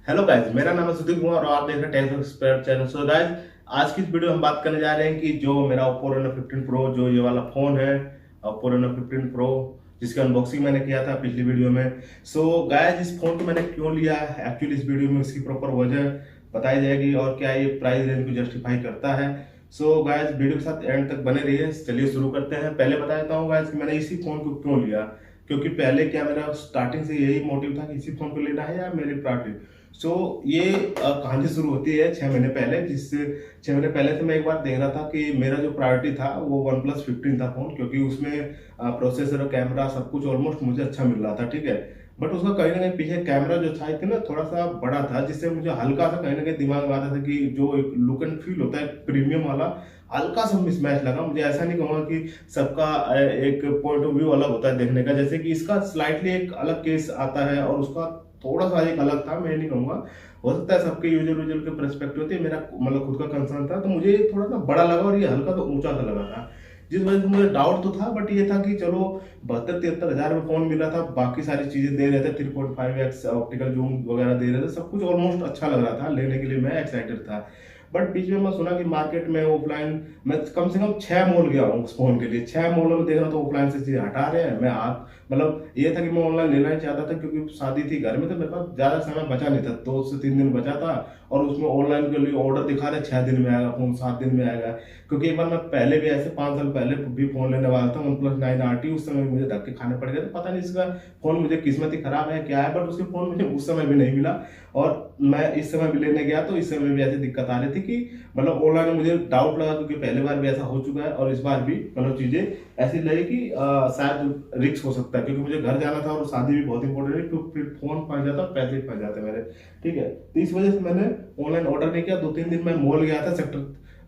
Hello guys, मेरा नाम है सुधीर कुमार और आप देख रहे हैं tech expert channel. So guys, आज की इस वीडियो में हम बात करने जा रहे हैं कि जो मेरा Oppo Reno 15 Pro जो ये वाला फोन है, Oppo Reno 15 Pro, जिसकी अनबॉक्सिंग मैंने किया था पिछली वीडियो में। सो गाइज, इस फोन को मैंने क्यों लिया है, एक्चुअली इस वीडियो में इसकी प्रॉपर वजह बताई जाएगी और क्या ये प्राइस रेंज को जस्टिफाई करता है। सो गाइज, वीडियो के साथ एंड तक बने रहिए। चलिए शुरू करते हैं। पहले बता देता हूँ गाइज कि मैंने इसी फोन को क्यों लिया, क्योंकि पहले क्या मेरा स्टार्टिंग से यही मोटिव था कि इसी फोन को लेना है या मेरी प्रायोरिटी। सो ये कहानी शुरू होती है 6 महीने पहले, जिससे 6 महीने पहले से मैं एक बार देख रहा था कि मेरा जो प्रायोरिटी था वो OnePlus 15 था फोन, क्योंकि उसमें प्रोसेसर और कैमरा सब कुछ ऑलमोस्ट मुझे अच्छा मिल रहा था, ठीक है। बट उसका कहीं ना कहीं पीछे कैमरा जो था ना थोड़ा सा बड़ा था, जिससे मुझे हल्का सा कहीं ना कहीं दिमाग में आता था कि जो एक लुक एंड फील होता है प्रीमियम वाला, हल्का सा मिसमैच लगा मुझे। ऐसा नहीं कहूंगा कि सबका एक पॉइंट ऑफ व्यू अलग होता है देखने का, जैसे कि इसका स्लाइटली एक अलग केस आता है और उसका थोड़ा सा एक अलग था। मैं नहीं कहूंगा, हो सकता है सबके यूजर के पर्सपेक्टिव होती है, मेरा मतलब खुद का कंसर्न था, तो मुझे ये थोड़ा सा बड़ा लगा और ये हल्का तो ऊंचा सा लगा था, जिस वजह से मुझे डाउट तो था। बट ये था कि चलो 72-73 हज़ार में फोन मिल रहा था, बाकी सारी चीजें दे रहे थे, 3.5x ऑप्टिकल जूम वगैरह दे रहे थे, सब कुछ ऑलमोस्ट अच्छा लग रहा था, लेने के लिए मैं एक्साइटेड था। बट बीच में मैं सुना कि मार्केट में ऑफलाइन, मैं कम से कम 6 मॉल गया हूँ उस फोन के लिए, 6 मॉलों में देख रहा था ऑफलाइन से चीजें हटा रहे हैं। मैं आप मतलब ये था कि मैं ऑनलाइन लेना ही चाहता था, क्योंकि शादी थी घर में, तो मेरे पास ज्यादा समय बचा नहीं था, 2 से 3 दिन बचा था। और उसमें ऑनलाइन के लिए ऑर्डर दिखा रहे 6 दिन में आएगा फोन, 7 दिन में आएगा। क्योंकि एक बार मैं पहले भी ऐसे 5 साल पहले भी फोन लेने वाला था, OnePlus 9 RT, उस समय मुझे धक्के खाने पड़ गए थे। पता नहीं इसका फोन मुझे किस्मत ही खराब है क्या है, बट उसके फोन मुझे उस समय भी नहीं मिला। और मैं इस समय भी लेने गया तो इस समय भी ऐसी दिक्कत आ रही थी कि मतलब ऑनलाइन में मुझे डाउट लगा, क्योंकि पहले बार भी ऐसा हो चुका है और इस बार भी मतलब चीजें ऐसी लगी कि शायद रिस्क हो सकता है, क्योंकि मुझे घर जाना था और शादी भी बहुत इंपॉर्टेंट है, तो फिर फोन फंस जाता, पैसे फंस जाते मेरे, ठीक है। तो इस वजह से मैंने ऑनलाइन ऑर्डर नहीं किया। 2-3 दिन मैं मॉल गया था, सेक्टर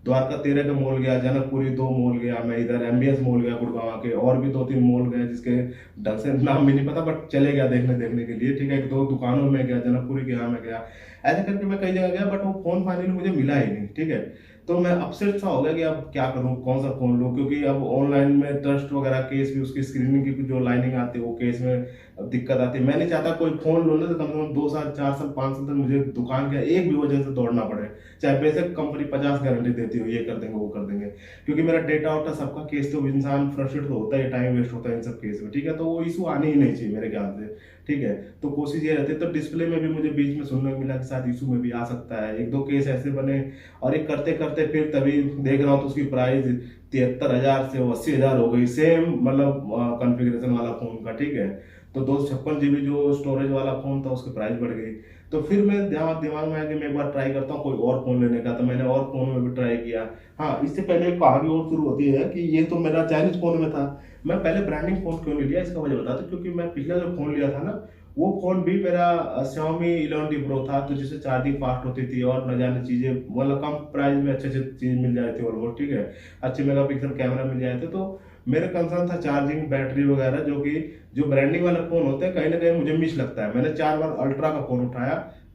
द्वारका 13 का मॉल गया, जनकपुरी 2 मॉल गया, मैं इधर MBS मॉल गया गुड़गांव के, और भी 2-3 मॉल गए जिसके ढंग से नाम भी नहीं पता, बट चले गया देखने के लिए, ठीक है। 1-2 दुकानों में गया, जनकपुरी के यहाँ में गया, ऐसे करके मैं कई जगह गया, बट वो फोन फाइनली मुझे मिला ही नहीं, ठीक है। तो मैं अपसेट सा हो गया कि अब क्या करूं, कौन सा फोन लूं, क्योंकि अब ऑनलाइन में ट्रस्ट वगैरह केस भी, उसकी स्क्रीनिंग की जो लाइनिंग आती है वो केस में अब दिक्कत आती है। मैं नहीं चाहता कोई फोन लूं ना तो कम से कम 2 साल 4 साल 5 साल तक मुझे दुकान के एक भी वजह से दौड़ना पड़े, चाहे बेशक कंपनी 50 गारंटी देती हो, ये कर देंगे वो कर देंगे, क्योंकि मेरा डेटा होता है सबका केस, तो इंसान फ्रस्ट्रेट तो होता है, टाइम वेस्ट होता है इन सब केस में, ठीक है। तो वो इशू आनी ही नहीं चाहिए मेरे ख्याल से, ठीक है। तो कोशिश ये रहती है। तो डिस्प्ले में भी मुझे बीच में सुनने को मिला कि शायद इशू में भी आ सकता है, 1-2 केस ऐसे बने, और ये करते करते फिर तभी देख रहा हूँ तो उसकी प्राइस 73 हज़ार से 80 हज़ार हो गई, सेम मतलब कॉन्फ़िगरेशन वाला फोन का, ठीक है। तो 256 GB जो स्टोरेज वाला फोन था उसकी प्राइस बढ़ गई। तो फिर मैं दिमाग में आया कि मैं एक बार ट्राई करता हूँ कोई और फोन लेने का, तो मैंने और फोन में भी ट्राई किया। हाँ, इससे पहले एक कहानी और शुरू होती है कि ये तो मेरा चाइनीज फोन में था। मैं पहले ब्रांडिंग फोन क्यों नहीं लिया, इसका वजह बताता हूँ। क्योंकि मैं पिछला जो फोन लिया था ना, वो फोन भी मेरा Xiaomi 11T Pro था, तो जिससे चार्जिंग फास्ट होती थी और न जाने चीजें मतलब कम प्राइस में अच्छे अच्छे चीज मिल जाती थी ऑलमोस्ट, ठीक है। अच्छे मेगापिक्सल कैमरा मिल जाए थे। तो मेरा कंसर्न था चार्जिंग, बैटरी वगैरह, जो कि जो ब्रांडिंग वाले फोन होते हैं कहीं ना कहीं मुझे मिस लगता है। मैंने 4 बार अल्ट्रा का फोन उठाया,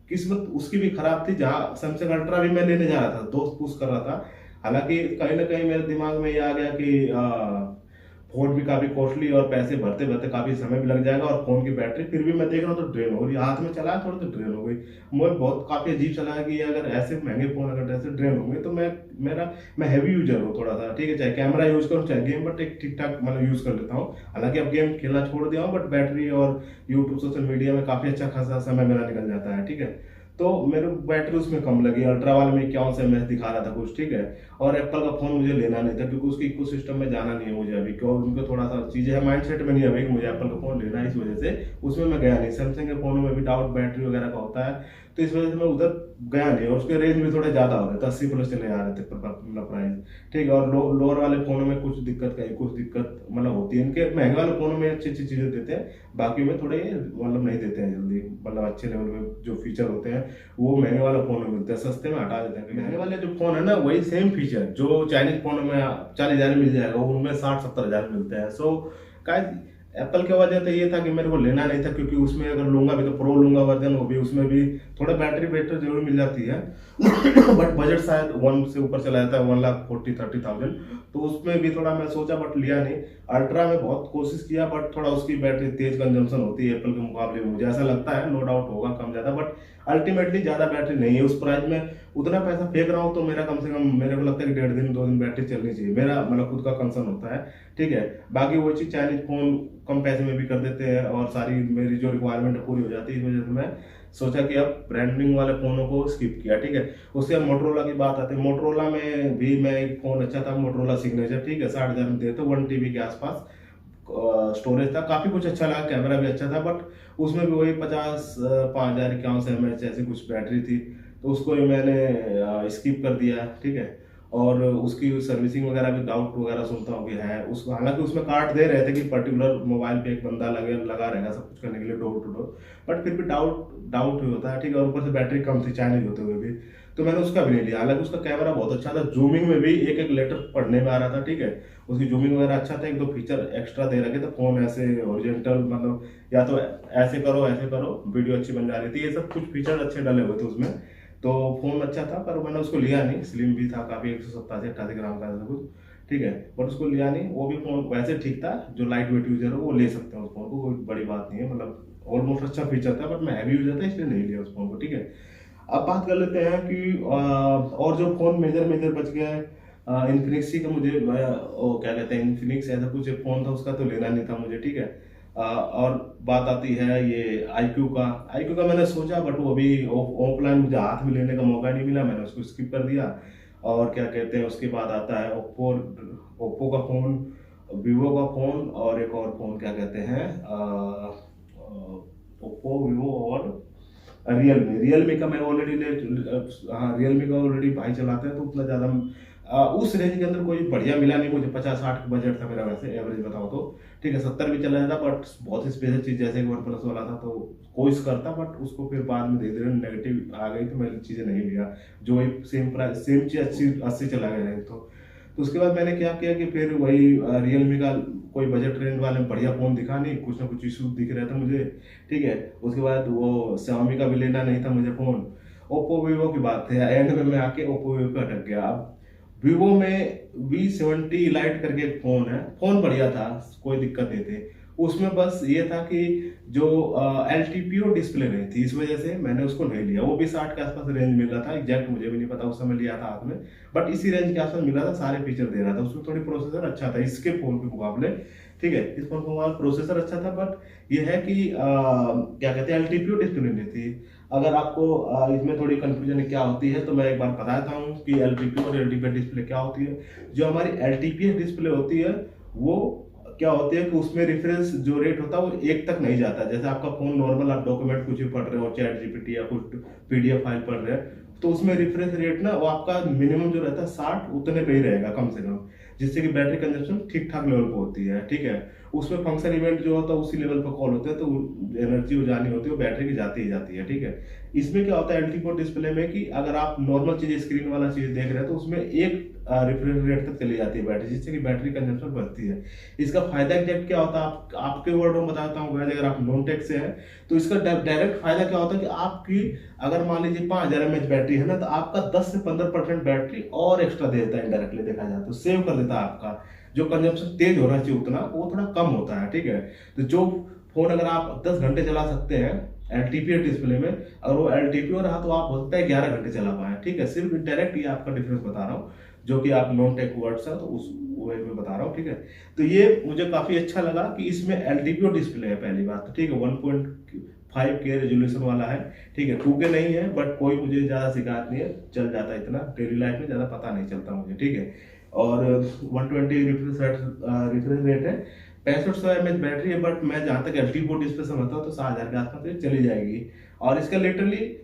किस्मत उसकी भी खराब थी, जहाँ सैमसंग अल्ट्रा भी मैं लेने जा रहा था, दोस्त पुश कर रहा था। हालांकि कहीं ना कहीं मेरे दिमाग में ये आ गया कि फोन भी काफी कॉस्टली और पैसे भरते भरते काफी समय भी लग जाएगा, और फोन की बैटरी फिर भी मैं देख रहा हूँ तो ड्रेन हो रही है, हाथ में चलाया थोड़ा तो ड्रेन हो गई। मुझे बहुत काफी अजीब चला है कि ये अगर ऐसे महंगे फोन अगर ऐसे ड्रेन होंगे, तो मैं हैवी यूजर हूँ थोड़ा सा, ठीक है। चाहे कैमरा यूज करूँ चाहे गेम, बट एक ठीक ठाक मतलब यूज कर लेता हूँ। हालांकि अब गेम खेलना छोड़ दिया हूँ, बट बैटरी और यूट्यूब सोशल मीडिया में काफी अच्छा खासा समय मेरा निकल जाता है, ठीक है। तो मेरे बैटरी उसमें कम लगी, अल्ट्रा वाले में 51 mAh दिखा रहा था कुछ, ठीक है। और एप्पल का फोन मुझे लेना नहीं था, क्योंकि उसके इकोसिस्टम में जाना नहीं है मुझे अभी, क्यों उनको थोड़ा सा चीजें है माइंड सेट में नहीं है अभी कि मुझे एप्पल का फोन लेना है, इस वजह से उसमें मैं गया नहीं। सैमसंग के फोनों में भी डाउट बैटरी वगैरह का होता है, तो इस वजह से मैं उधर गया नहीं, और उसके रेंज भी थोड़े ज्यादा हो रहे थे, 80+ चले आ रहे थे प्राइस, ठीक है। और लोअर वाले फोनों में कुछ दिक्कत मतलब होती है। इनके महंगे वाले फोनों में अच्छी अच्छी चीजें देते हैं, बाकी में थोड़े मतलब नहीं देते हैं जल्दी, मतलब अच्छे लेवल में जो फीचर होते हैं वो महंगे वाले फोन में मिलते हैं, सस्ते में हटा देते हैं। महंगे वाले जो फोन है ना, वही सेम फीचर जो चाइनीज फोन में 40 हज़ार मिल जाएगा, उनमें 60-70 हज़ार मिलते हैं। सो गाइस, एप्पल के वजह तो ये था कि मेरे को लेना नहीं था, क्योंकि उसमें अगर लूंगा भी तो प्रो लूंगा वर्जन, वो भी उसमें भी थोड़ा बैटरी बेटर जरूर मिल जाती है बट बजट शायद 1 से ऊपर चला जाता है, 1,40,30,000, तो उसमें भी थोड़ा मैं सोचा, बट लिया नहीं। अल्ट्रा में बहुत कोशिश किया, बट थोड़ा उसकी बैटरी तेज कंजम्पशन होती है एप्पल के मुकाबले में, मुझे ऐसा लगता है, नो डाउट होगा कम ज्यादा, बट अल्टीमेटली ज़्यादा बैटरी नहीं है उस प्राइस में। उतना पैसा फेंक रहा हूँ तो मेरा कम से कम मेरे को लगता है कि 1.5 दिन 2 दिन बैटरी चलनी चाहिए, मेरा मतलब खुद का कंसर्न होता है। ठीक है, बाकी वो चीज़ चाइनीज फ़ोन कम पैसे में भी कर देते हैं और सारी मेरी जो रिक्वायरमेंट है पूरी हो जाती है। इस वजह से मैं सोचा कि अब ब्रांडिंग वाले फ़ोनों को स्किप किया। ठीक है, उससे अब मोटरोला की बात आती है। मोटरोला में भी मैं एक फ़ोन अच्छा था, मोटरोला सिग्नेचर। ठीक है, 60,000 में देते 1 TB के आसपास स्टोरेज था, काफ़ी कुछ अच्छा लगा, कैमरा भी अच्छा था, बट उसमें भी वही 50,51 mAh ऐसी कुछ बैटरी थी, तो उसको ही मैंने स्किप कर दिया। ठीक है, और उसकी सर्विसिंग वगैरह भी डाउट वगैरह सुनता हूँ कि है उसको, हालांकि उसमें कार्ड दे रहे थे कि पर्टिकुलर मोबाइल पे एक बंदा लगा रहेगा सब कुछ करने के लिए डोर टू डोर, बट फिर भी डाउट ही होता है। ठीक है, और ऊपर से बैटरी कम थी चाइनीज होते हुए भी, तो मैंने उसका भी नहीं लिया। हालांकि उसका कैमरा बहुत अच्छा था, जूमिंग में भी एक एक लेटर पढ़ने में आ रहा था। ठीक है, उसकी जूमिंग वगैरह अच्छा था, एक दो फीचर एक्स्ट्रा दे रखे थे, फोन ऐसे ओरिजेंटल मतलब या तो ऐसे करो वीडियो अच्छी बन जा रही थी, ये सब कुछ फीचर अच्छे डले हुए थे उसमें, तो फोन अच्छा था। पर मैंने उसको लिया नहीं, स्लिम भी था काफी, 187-88 ग्राम का ऐसा कुछ। ठीक है, बट उसको लिया नहीं। वो भी फोन वैसे ठीक था, जो लाइट वेट यूजर है वो ले सकते हैं उस फोन को, कोई बड़ी बात नहीं है, मतलब ऑलमोस्ट अच्छा फीचर था, बट मैं हैवी यूजर था इसलिए नहीं लिया उस फोन को। ठीक है, अब बात कर लेते हैं कि और जो फोन मेजर मेजर बच गया है, इन्फिनिक्स का मुझे वो क्या कहते हैं, इन्फिनिक्स ऐसा कुछ एक फोन था, उसका तो लेना नहीं था मुझे। ठीक है, और बात आती है ये आई क्यू का मैंने सोचा, बट वो अभी ऑफलाइन मुझे हाथ में लेने का मौका नहीं मिला, मैंने उसको स्किप कर दिया। और क्या कहते हैं, उसके बाद आता है ओप्पो का फोन, वीवो का फोन, और एक और फोन क्या कहते हैं, ओप्पो, वीवो और रियलमी का मैं ऑलरेडी हाँ, रियलमी का ऑलरेडी भाई चलाते हैं, तो उतना ज़्यादा उस रेंज के अंदर कोई बढ़िया मिला नहीं मुझे। 50-60 बजट था मेरा, वैसे एवरेज बताओ तो। ठीक है, 70 भी चला जाता, बट बहुत ही स्पेशल चीज़ जैसे वन प्लस वाला था तो कोशिश करता, बट उसको फिर बाद में धीरे धीरे नेगेटिव आ गई तो मैंने चीज़ें नहीं लिया, जो वही सेम प्राइस सेम चीज़ 80 चला गया रेंज। तो उसके बाद मैंने क्या किया कि फिर वही रियलमी का कोई बजट रेंज वाले में बढ़िया फ़ोन दिखा नहीं, कुछ ना कुछ इशू दिख रहे थे मुझे। ठीक है, उसके बाद वो Xiaomi का भी लेना नहीं था मुझे फ़ोन। ओप्पो वीवो की बात है, एंड में मैं आके ओप्पो वीवो पे अटक गया। अब वीवो में V70 लाइट करके एक फ़ोन है, फ़ोन बढ़िया था, कोई दिक्कत नहीं थी उसमें, बस ये था कि जो LTPO डिस्प्ले नहीं थी, इस वजह से मैंने उसको नहीं लिया। वो भी 60 के आसपास रेंज मिल रहा था, एग्जैक्ट मुझे भी नहीं पता, उस समय लिया था हाथ में, बट इसी रेंज के आसपास मिल रहा था, सारे फीचर दे रहा था। उसमें थोड़ी प्रोसेसर अच्छा था इसके फोन के मुकाबले। ठीक है, इस फोन के मुकाबले प्रोसेसर अच्छा था, बट ये है कि क्या कहते हैं, LTPO डिस्प्ले नहीं थी। अगर आपको इसमें थोड़ी कंफ्यूजन क्या होती है तो मैं एक बार बताता हूँ कि LTPO और LTPS डिस्प्ले क्या होती है। जो हमारी LTPS डिस्प्ले होती है वो क्या होती है कि उसमें रिफरेंस जो रेट होता है वो 1 तक नहीं जाता। जैसे आपका फोन नॉर्मल, आप डॉक्यूमेंट कुछ भी पढ़ रहे हो, चैट जीपीटी या कुछ PDF फाइल पढ़ रहे हैं, तो उसमें रिफरेंस रेट ना वो आपका मिनिमम जो रहता है 60 उतने पे ही रहेगा कम से कम, जिससे कि बैटरी कंजप्शन ठीक ठाक लेवल पे होती है। ठीक है, उसमें फंक्शन इवेंट जो होता है उसी लेवल पर कॉल होते हैं, तो एनर्जी जो जानी होती है वो बैटरी की जाती ही जाती है। ठीक है, इसमें क्या होता है LTPO डिस्प्ले में कि अगर आप नॉर्मल चीज स्क्रीन वाला चीज देख रहे हैं तो उसमें एक रिफ्रेश रेट तक चली जाती है बैटरी, जिससे कि बैटरी कंजप्शन बढ़ती है। इसका फायदा एग्जैक्ट क्या होता है आपके वर्ड में बताता हूँ, अगर आप नॉन टेक से हैं तो इसका डायरेक्ट फायदा क्या होता है कि आपकी अगर मान लीजिए 5000 mAh बैटरी है ना, तो आपका 10 से 15% बैटरी और एक्स्ट्रा दे देता है, इनडायरेक्टली देखा जाए तो सेव कर देता है। आपका जो कंजप्शन तेज होना चाहिए उतना वो थोड़ा कम होता है। ठीक है, तो जो फोन अगर आप 10 घंटे चला सकते हैं LTPO डिस्प्ले में, अगर वो LTPO रहा तो आप हो सकता है 11 घंटे चला पाए। ठीक है, सिर्फ डायरेक्ट ये आपका डिफरेंस बता रहा हूँ, जो कि आप नॉन टेक वर्ड्स है तो उस वे में बता रहा हूँ। ठीक है, तो ये मुझे काफी अच्छा लगा कि इसमें LTPO डिस्प्ले है, पहली बात तो। ठीक है, 1.5K रेजोल्यूशन वाला है। ठीक है, 2K नहीं है, बट कोई मुझे ज्यादा शिकायत नहीं है, चल जाता है, इतना डेली लाइफ में ज्यादा पता नहीं चलता मुझे। ठीक है, और 120 रिफ्रेश रेट है, 6500 mAh बैटरी है, बट मैं जहाँ तक LTPO डिस्प्ले समझता हूँ तो 6000 के आसपास ये चली जाएगी। और इसका लिटरली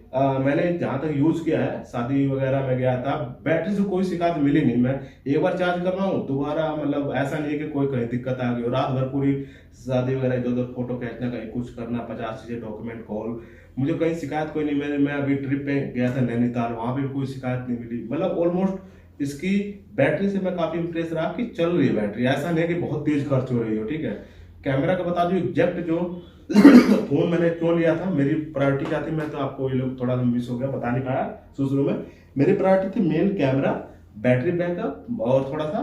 मैंने जहाँ तक यूज किया है, शादी वगैरह में गया था, बैटरी से कोई शिकायत मिली नहीं। मैं एक बार चार्ज कर रहा हूँ, दोबारा मतलब ऐसा नहीं है कि कोई कहीं दिक्कत आ गई। और रात भर पूरी शादी वगैरह इधर उधर फोटो खींचना, कहीं कुछ करना, 50 चीजें डॉक्यूमेंट कॉल, मुझे कहीं शिकायत कोई नहीं। मैं अभी ट्रिप पे गया था नैनीताल, वहां पे भी कोई शिकायत नहीं मिली। मतलब ऑलमोस्ट इसकी बैटरी से मैं काफी इंप्रेस रहा कि चल रही है बैटरी, ऐसा नहीं है कि बहुत तेज खर्च हो रही हो। ठीक है, कैमरा का बता दूं एग्जैक्ट जो फोन मैंने क्यों लिया था, मेरी प्रायोरिटी क्या थी, मैं तो आपको ये लोग थोड़ा सा मिस हो गया, बता नहीं पाया शुरू में। मेरी प्रायोरिटी थी मेन कैमरा, बैटरी बैकअप और थोड़ा सा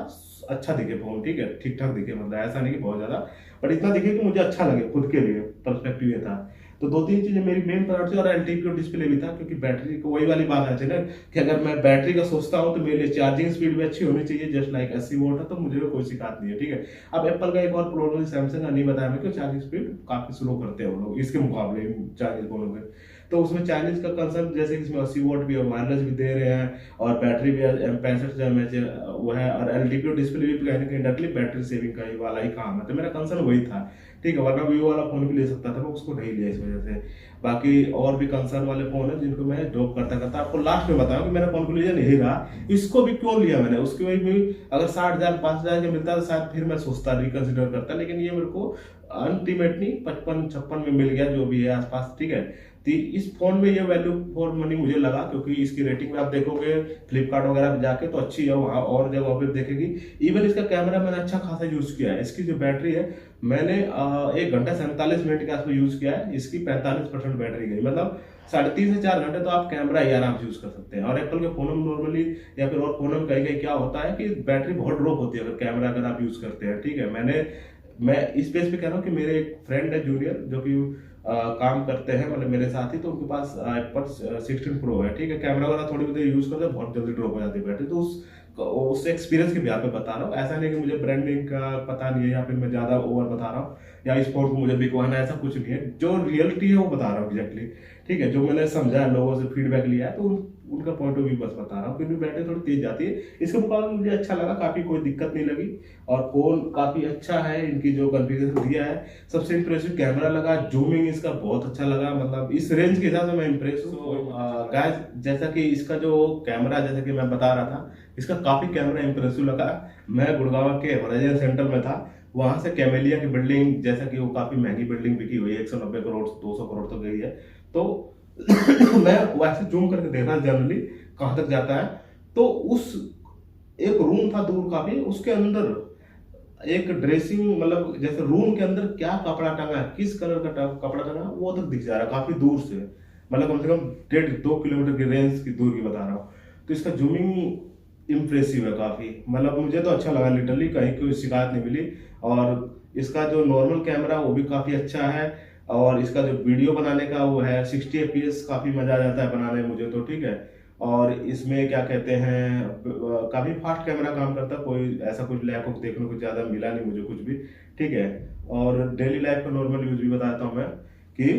अच्छा दिखे फोन। ठीक है, ठीक ठाक दिखे, मतलब ऐसा नहीं कि बहुत ज्यादा, बट इतना दिखे कि मुझे अच्छा लगे, खुद के लिए पर्सपेक्टिव ये था। तो 2-3 चीजें मेरी मेन प्रायोरिटी, और एलटीपी और डिस्प्ले भी था, क्योंकि बैटरी को वही वाली बात आती है ना कि अगर मैं बैटरी का सोचता हूँ तो मेरे लिए चार्जिंग स्पीड भी अच्छी होनी चाहिए, जस्ट लाइक 80 वोल्ट है तो मुझे कोई शिकायत नहीं है, ठीक है। अब एप्पल का एक और प्रॉब्लम सैमसंग का नहीं बताया मैं, कि चार्जिंग स्पीड काफी स्लो करते हैं वो लोग इसके मुकाबले चाइनीज फोनों में। तो उसमें चाइनीज का कंसर्न, जैसे कि इसमें 80 वोट भी है, वायरलेस भी दे रहे हैं, और बैटरी भी 65 वो है, और एलटीपी और डिस्प्ले भी कहीं ना कहीं डायरेक्टली बैटरी सेविंग का ही वाला ही काम है। तो मेरा कंसर्न वही था, ठीक है, वरना वीवो वाला फोन भी ले सकता था, मैं उसको नहीं लिया इस वजह से। बाकी और भी कंसर्न वाले फोन है जिनको मैं ड्रॉप करता करता आपको लास्ट में बताऊं कि मेरा कंक्लूजन यही रहा, इसको भी क्यों लिया मैंने। उसके वजह भी अगर 60,000 5,000 का मिलता तो शायद फिर मैं सोचता, रिकंसिडर करता, लेकिन ये मेरे को अल्टीमेटली 55-56 में मिल गया, जो भी है आसपास, ठीक है। तो इस फोन में ये वैल्यू फॉर मनी मुझे लगा, क्योंकि इसकी रेटिंग में आप देखोगे फ्लिपकार्ट वगैरह पे जाके तो अच्छी है, वहाँ और जगह पे देखेगी। इवन इसका कैमरा मैंने अच्छा खासा यूज किया है। इसकी जो बैटरी है, मैंने 1 घंटा 47 मिनट के आसपास यूज किया है, इसकी 45% बैटरी गई, मतलब 3.5 से 4 घंटे तो आप कैमरा ही आराम से यूज कर सकते हैं। और एप्पल के फोन में नॉर्मली या फिर और फोन में कहीं कहीं क्या होता है कि बैटरी बहुत ड्रॉप होती है अगर कैमरा अगर आप यूज करते हैं, ठीक है। मैं इस बेस पे कह रहा हूँ कि मेरे एक फ्रेंड है जूनियर, जो कि काम करते हैं मतलब मेरे साथ ही, तो उनके पास एप्पल 16 प्रो है, ठीक है। कैमरा वगैरह थोड़ी बहुत यूज करते हैं, बहुत जल्दी ड्रॉप हो जाती है बैटरी। तो उस एक्सपीरियंस के बिहार पे बता रहा हूँ, ऐसा नहीं कि मुझे ब्रांडिंग का पता नहीं है या फिर मैं ज्यादा ओवर बता रहा हूँ या इस फोन को मुझे बिकवाना है, ऐसा कुछ नहीं है। जो रियलिटी है वो बता रहा हूँ एग्जैक्टली, ठीक है। जो मैंने समझा है, लोगों से फीडबैक लिया है, तो उनका पॉइंट ऑफ व्यू बस बता रहा हूँ। क्योंकि बैटरी थोड़ी तेज जाती है, इसके मुकाबले मुझे अच्छा लगा, काफी कोई दिक्कत नहीं लगी, और फोन काफी अच्छा है। इनकी जो कॉन्फ़िगरेशन दिया है, सबसे इंप्रेसिव कैमरा लगा, जूमिंग इसका बहुत अच्छा लगा, मतलब इस रेंज के हिसाब से मैं इंप्रेस हूँ। गाइस, जैसा कि इसका जो कैमरा, जैसा कि मैं बता रहा था, इसका काफी कैमरा इंप्रेसिव लगा। मैं गुड़गांव के होराइजन सेंटर में था, वहां से कैमेलिया की बिल्डिंग, जैसा कि वो काफी महंगी बिल्डिंग बिकी हुई है, 190 करोड़ 200 करोड़ तक गई है, तो मैं वैसे जूम करके देखा जनरली कहां तक जाता है। तो उस एक रूम था दूर काफी, उसके अंदर एक ड्रेसिंग, मतलब जैसे रूम के अंदर क्या कपड़ा टंगा है, किस कलर का कपड़ा टंगा है, वो तक दिख जा रहा है काफी दूर से, मतलब कम से कम 1.5-2 किलोमीटर की रेंज की दूर की बता रहा हूँ। तो इसका जूमिंग इम्प्रेसिव है काफी, मतलब मुझे तो अच्छा लगा, लिटरली कहीं कोई शिकायत नहीं मिली। और इसका जो नॉर्मल कैमरा वो भी काफी अच्छा है, और इसका जो वीडियो बनाने का वो है 60 fps, काफी मजा आ जाता है बनाने में मुझे तो, ठीक है। और इसमें क्या कहते हैं, काफी फास्ट कैमरा काम करता है, कोई ऐसा कुछ लैक ऑफ देखने को ज्यादा मिला नहीं मुझे कुछ भी, ठीक है। और डेली लाइफ का नॉर्मल यूज भी बताता हूँ मैं, कि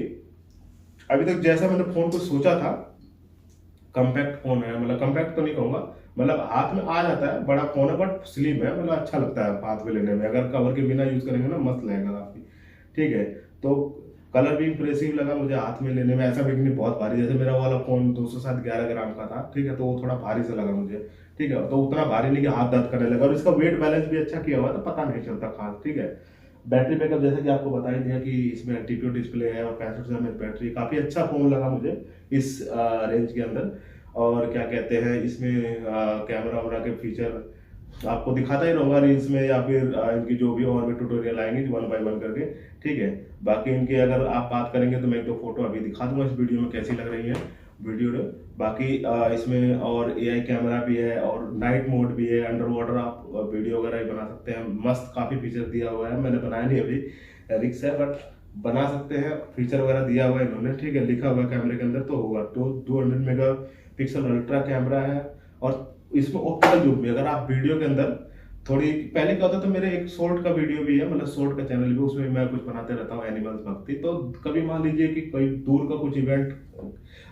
अभी तक जैसा मैंने फोन को सोचा था, कम्पैक्ट फोन है, मतलब कम्पैक्ट तो नहीं कहूंगा, मतलब हाथ में आ जाता है, बड़ा फोन है बट स्लिम है, मतलब अच्छा लगता है हाथ में लेने में, अगर कवर के बिना यूज करेंगे ना मस्त लगेगा काफी, ठीक है। तो कलर भी इंप्रेसिव लगा मुझे हाथ में लेने में, ऐसा भी नहीं बहुत भारी, जैसे मेरा वाला फोन 211 ग्राम का था, ठीक है, तो वो थोड़ा भारी सा लगा मुझे, ठीक है। तो उतना भारी नहीं कि हाथ दर्द करने लगा, और इसका वेट बैलेंस भी अच्छा किया हुआ तो पता नहीं चलता खास, ठीक है। बैटरी बैकअप जैसे कि आपको बता ही दिया कि इसमें टीपीओ डिस्प्ले है और 65,000 mAh बैटरी, काफी अच्छा फोन लगा मुझे इस रेंज के अंदर। और क्या कहते हैं, इसमें कैमरा वैमरा के फीचर आपको दिखाता ही रहूंगा रील्स में, या फिर इनकी जो भी और भी ट्यूटोरियल आएंगे 1 by 1 करके, ठीक है। बाकी इनकी अगर आप बात करेंगे तो मैं 1-2 फोटो अभी दिखा दूंगा इस वीडियो में कैसी लग रही है वीडियो में। बाकी इसमें और एआई कैमरा भी है, और नाइट मोड भी है, अंडर वाटर आप वीडियो वगैरह भी बना सकते हैं, मस्त काफी फीचर दिया हुआ है। मैंने बनाया नहीं अभी, रिक्स है, बट बना सकते हैं, फीचर वगैरह दिया हुआ है इन्होंने, ठीक है। लिखा हुआ है कैमरे के अंदर तो होगा, तो 200 मेगापिक्सल अल्ट्रा कैमरा है, और इसमें ऑप्टिकल जूम भी, अगर आप वीडियो के अंदर थोड़ी पहले क्या होता था, मेरे एक शॉर्ट का वीडियो भी है, मतलब शॉर्ट का चैनल भी, उसमें मैं कुछ बनाते रहता हूँ एनिमल्स भक्ति। तो कभी मान लीजिए कि कोई दूर का कुछ इवेंट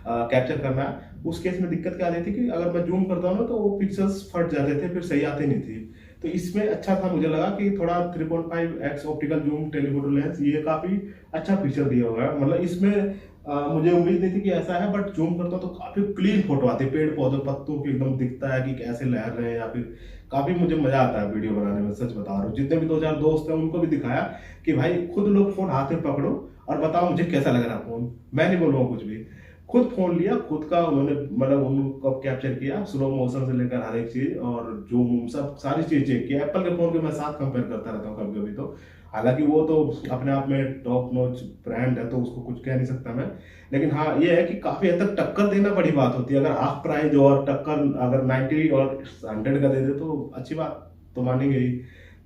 कैप्चर करना है, उस केस में दिक्कत क्या आ रही थी कि अगर मैं जूम करता हूँ ना तो वो पिक्सल्स फट जाते थे, फिर सही आती नहीं थी। तो इसमें अच्छा था, मुझे लगा कि थोड़ा 3.5x optical zoom telephoto lens, ये काफी अच्छा फीचर दिया हुआ है। मतलब इसमें मुझे उम्मीद नहीं थी कि ऐसा है, बट जूम करता हूँ तो काफी क्लीन फोटो आती है, पेड़ पौधे पत्तों की एकदम दिखता है कि कैसे लहर रहे हैं, या फिर काफी मुझे मजा आता है वीडियो बनाने में, सच बता रहा हूँ। जितने भी 2-4 दोस्त हैं उनको भी दिखाया कि भाई खुद लोग फोन हाथ में पकड़ो और बताओ मुझे कैसा लग रहा है फोन, मैं नहीं बोलूँगा कुछ भी। खुद फोन लिया, खुद का उन्होंने मतलब उनको कैप्चर किया, स्लो मोशन से लेकर हर एक चीज, और जूम सब सारी चीज चेक किया। एप्पल के फोन के मैं साथ कंपेयर करता रहता हूँ कभी कभी, तो हालांकि वो तो अपने आप में टॉप नॉच ब्रांड है, तो उसको कुछ कह नहीं सकता मैं, लेकिन हाँ ये है कि काफी हद तक टक्कर देना बड़ी बात होती है। अगर हाफ प्राइस और टक्कर अगर 90 और 100 का दे दे तो अच्छी बात तो मानेंगे ही।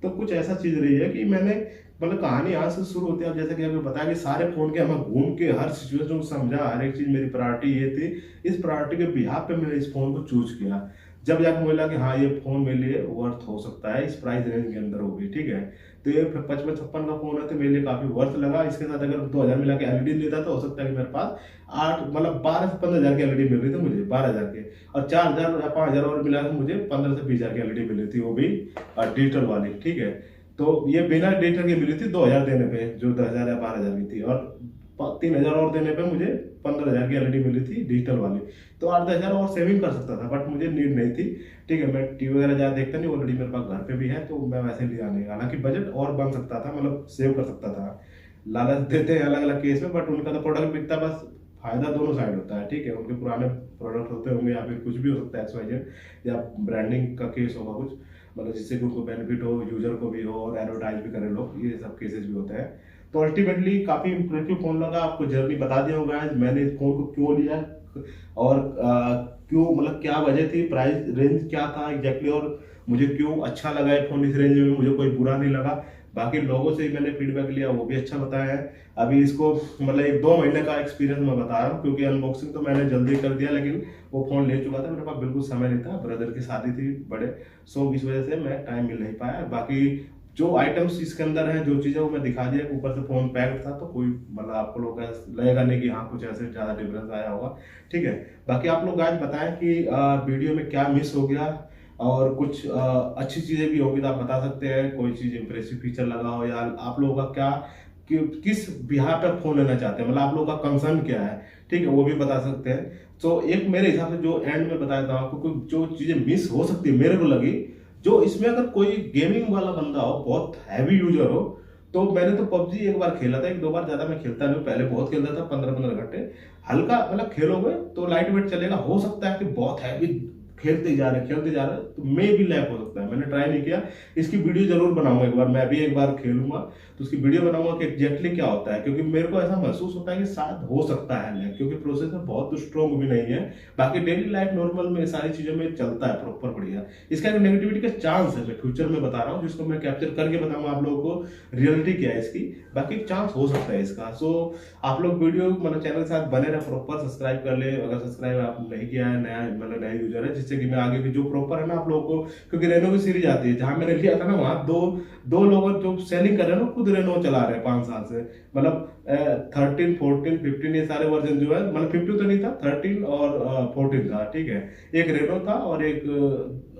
तो कुछ ऐसा चीज़ रही है कि मैंने मतलब कहानी यहाँ से शुरू होती है। अब जैसे कि आपको बताया कि सारे फ़ोन के मैं घूम के हर सिचुएशन को समझा, हर एक चीज़ मेरी प्रायोरिटी ये थी, इस प्रायोरिटी के बिहाफ पे मैंने इस फ़ोन को चूज़ किया। जब जाके मुझे लगा कि हाँ, ये फ़ोन मेरे लिए वर्थ हो सकता है, इस प्राइस रेंज के अंदर हो भी, ठीक है। तो ये 55-56 का फ़ोन है, तो मेरे लिए काफ़ी वर्थ लगा। इसके साथ अगर 2000 मिला के एलईडी लेता तो हो सकता है कि मेरे पास 8 मतलब 12 से 15 हज़ार की एलईडी मिल रही थी मुझे, 12 हज़ार के, और 4000 या 5000 और मिला तो मुझे 15 से 20 हज़ार की एलईडी मिली थी, वो भी डिजिटल वाली, ठीक है। तो ये बिना डिजिटल की मिली थी 2000 देने पे, जो 10,000 या 12,000 की थी, और 3000 और देने पे मुझे 15,000 की एलईडी मिली थी डिजिटल वाली। तो 8-10 हज़ार और सेविंग कर सकता था, बट मुझे नीड नहीं थी, ठीक है। मैं टीवी वगैरह ज़्यादा देखता नहीं, ऑलरेडी मेरे पास घर पे भी है, तो मैं वैसे लिया नहीं। हालांकि बजट और बन सकता था, मतलब सेव कर सकता था। लालच देते हैं अलग अलग केस में, बट उनका तो प्रोडक्ट बिकता, बस फायदा दोनों साइड होता है, ठीक है। उनके पुराने प्रोडक्ट होते होंगे या फिर कुछ भी हो सकता है, XYZ, या ब्रांडिंग का केस होगा कुछ, मतलब जिससे कि उनको बेनिफिट हो, यूजर को भी हो, और एडवर्टाइज भी करें लोग, ये सब केसेस भी होते हैं। तो अल्टीमेटली काफ़ी इंप्रेसिव फ़ोन लगा। आपको जर्नी बता दिया होगा मैंने इस फ़ोन को क्यों लिया, और क्यों, मतलब क्या वजह थी, प्राइस रेंज क्या था एग्जैक्टली, और मुझे क्यों अच्छा लगा ये फ़ोन इस रेंज में, मुझे कोई बुरा नहीं लगा। बाकी लोगों से मैंने फीडबैक लिया, वो भी अच्छा बताया है। अभी इसको मतलब 1-2 महीने का एक्सपीरियंस मैं बता रहा हूँ, क्योंकि अनबॉक्सिंग तो मैंने जल्दी कर दिया, लेकिन वो फ़ोन ले चुका था, मेरे पास बिल्कुल समय नहीं था, ब्रदर की शादी थी बड़े, सो इस वजह से मैं टाइम मिल नहीं पाया। बाकी जो आइटम्स इसके अंदर हैं, जो चीज़ें, वो मैं दिखा दिया। ऊपर से फ़ोन पैक्ड था, तो कोई मतलब आपको लोग लगेगा नहीं कि हाँ कुछ ऐसे ज़्यादा डिफरेंस आया होगा, ठीक है। बाकी आप लोग आज बताएं कि वीडियो में क्या मिस हो गया, और कुछ अच्छी चीज़ें भी होगी तो आप बता सकते हैं। कोई चीज़ इंप्रेसिव फीचर लगा हो, या आप लोगों का क्या किस बिहार पर फ़ोन लेना चाहते हैं, मतलब आप लोगों का कंसर्न क्या है, ठीक है, वो भी बता सकते हैं। तो एक मेरे हिसाब से जो एंड में बताया था आपको, जो चीज़ें मिस हो सकती है मेरे को लगी, जो इसमें अगर कोई गेमिंग वाला बंदा हो, बहुत हैवी यूजर हो, तो मैंने तो पबजी एक बार खेला था, 1-2 बार, ज्यादा मैं खेलता नहीं, पहले बहुत खेलता था, 15-15 घंटे। हल्का मतलब खेलोगे तो लाइट वेट चलेगा, हो सकता है कि बहुत हैवी खेलते जा रहे तो मे भी लैग हो सकता है। मैंने ट्राई नहीं किया, इसकी वीडियो जरूर बनाऊंगा एक बार, मैं भी एक बार खेलूंगा तो उसकी वीडियो बनाऊंगा कि एग्जैक्टली क्या होता है, क्योंकि मेरे को ऐसा महसूस होता है कि शायद हो सकता है लैग, क्योंकि प्रोसेसर बहुत स्ट्रॉन्ग भी नहीं है। बाकी डेली लाइफ नॉर्मल में सारी चीजों में चलता है प्रॉपर बढ़िया। इसका एक नेगेटिविटी का चांस है, मैं फ्यूचर में बता रहा हूँ, जिसको मैं कैप्चर करके बताऊंगा आप लोगों को रियलिटी क्या है इसकी। बाकी चांस हो सकता है इसका। सो आप लोग वीडियो मतलब चैनल के साथ बने रहे, प्रॉपर सब्सक्राइब कर ले, अगर सब्सक्राइब आप नहीं किया है, नया मतलब नया यूजर है, जिससे कि मैं आगे भी जो प्रॉपर है ना आप लोगों को, क्योंकि रेनो की सीरीज आती है, जहां मैंने लिया था ना, वहां दो लोग जो सेलिंग कर रहे हैं ना, खुद रेनो चला रहे हैं 5 साल से, मतलब 13, 14, 15 ये सारे वर्जन जो है, मतलब 15 तो नहीं था, 13 और 14 था, ठीक है। एक रेनो था और एक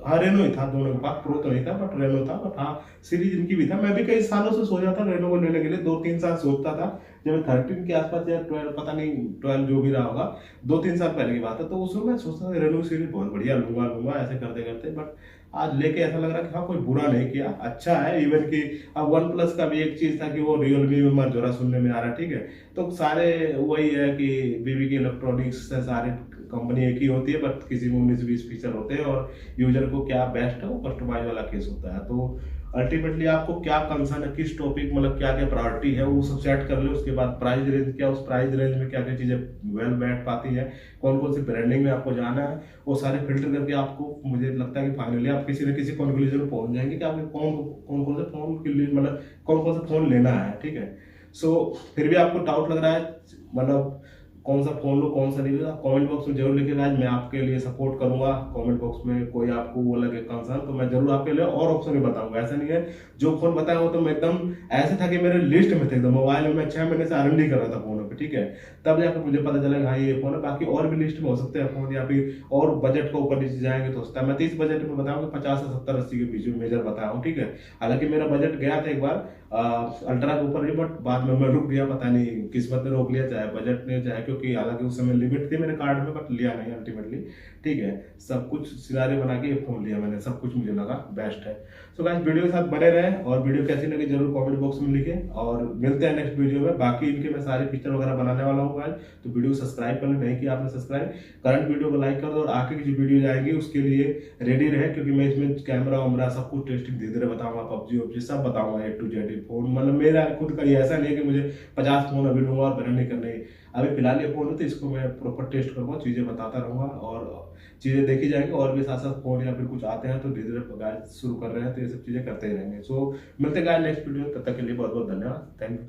हाँ रेनो ही था, दोनों के पास, प्रो तो नहीं था बट रेनो था, बट हाँ सीरीज इनकी भी था। मैं भी कई सालों से सोचा था रेनो को लेने के लिए, 2-3 साल सोचता था, जब 13 के आसपास या 12, पता नहीं 12 जो भी रहा होगा, 2-3 साल पहले की बात है। तो उसमें मैं सोचता था रेनो सीरीज बहुत बढ़िया, लूंगा ऐसे करते करते, बट आज लेके ऐसा लग रहा है कि हाँ कोई बुरा नहीं किया, अच्छा है। इवन कि अब वन प्लस का भी एक चीज था कि वो रियलमी में मर्जोरा सुनने में आ रहा है, ठीक है। तो सारे वही है कि बीबी की इलेक्ट्रॉनिक्स से सारे कंपनी एक ही होती है, बट किसी में 19-20 फीचर होते हैं, और यूजर को क्या बेस्ट है वो कस्टमाइज वाला केस होता है। तो अल्टीमेटली आपको क्या कंसर्न है, किस टॉपिक, मतलब क्या क्या प्रायोरिटी है, वो सब सेट कर ले। उसके बाद प्राइस रेंज क्या, उस प्राइस रेंज में क्या क्या चीजें वेल बैठ पाती है, कौन कौन सी ब्रांडिंग में आपको जाना है, वो सारे फिल्टर करके आपको, मुझे लगता है कि फाइनली आप किसी न किसी कंक्लूजन में पहुंच जाएंगे कि आपको कौन कौन से फोन के लिए, मतलब कौन कौन सा फोन लेना है, ठीक है। सो फिर भी आपको डाउट लग रहा है, मतलब कौन सा फोन लो कौन सा नहीं लो, कमेंट बॉक्स में जरूर लिखिएगा, आज मैं आपके लिए सपोर्ट करूंगा। कमेंट बॉक्स में कोई आपको वो लगे कंसर्न, तो मैं जरूर आपके लिए और ऑप्शन भी बताऊंगा। ऐसा नहीं है जो फोन बताया वो तो मैं एकदम ऐसे था कि मेरे लिस्ट में थे, एकदम मोबाइल में मैं 6 महीने से R&D कर रहा था फोनों पे, ठीक है। तब जाकर मुझे पता चला हाँ ये फोन है। बाकी और भी लिस्ट में हो सकते हैं फोन, या फिर और बजट को ऊपर नीचे जाएंगे तो होता है। मैं 30 बजट में बताऊंगा, 50 से 70-80 के बीच में मेजर बताया हूँ, ठीक है। हालांकि मेरा बजट गया था एक बार अल्ट्रा के ऊपर ही, बट बाद में मैं रुक गया, पता नहीं किस्मत ने रोक लिया, चाहे बजट ने, चाहे क्योंकि हालांकि उस समय लिमिट थी मेरे कार्ड में, बट लिया नहीं अल्टीमेटली, ठीक है। सब कुछ सिनारियो बना के फोन लिया मैंने, सब कुछ मुझे लगा बेस्ट है। सो गाइस वीडियो के साथ बने रहे, और वीडियो कैसी लगी जरूर कमेंट बॉक्स में लिखें, और मिलते हैं नेक्स्ट वीडियो में। बाकी इनके मैं सारे फीचर वगैरह बनाने वाला हूँ गाइस, तो वीडियो सब्सक्राइब कर ले, नहीं किया आपने सब्सक्राइब, करंट वीडियो को लाइक कर दो, और आगे की जो वीडियो जाएंगी उसके लिए रेडी रहे, क्योंकि मैं इसमें कैमरा वैमरा सब कुछ टेस्टिंग धीरे धीरे बताऊंगा, पबजी वबजी सब बताऊंगा A to Z फ़ोन मतलब मेरा खुद का ये ऐसा नहीं है कि मुझे 50 फ़ोन अभी लूँगा और ब्रांड नहीं करने। अभी फिलहाल ये फ़ोन है तो इसको मैं प्रॉपर टेस्ट करूँगा, चीज़ें बताता रहूँगा और चीज़ें देखी जाएंगी। और भी साथ साथ फ़ोन या फिर कुछ आते हैं तो धीरे धीरे गाइस शुरू कर रहे हैं, तो ये सब चीज़ें करते ही रहेंगे। सो मिलते हैं गाइस नेक्स्ट वीडियो में, तब तक के लिए बहुत बहुत धन्यवाद। Thank you.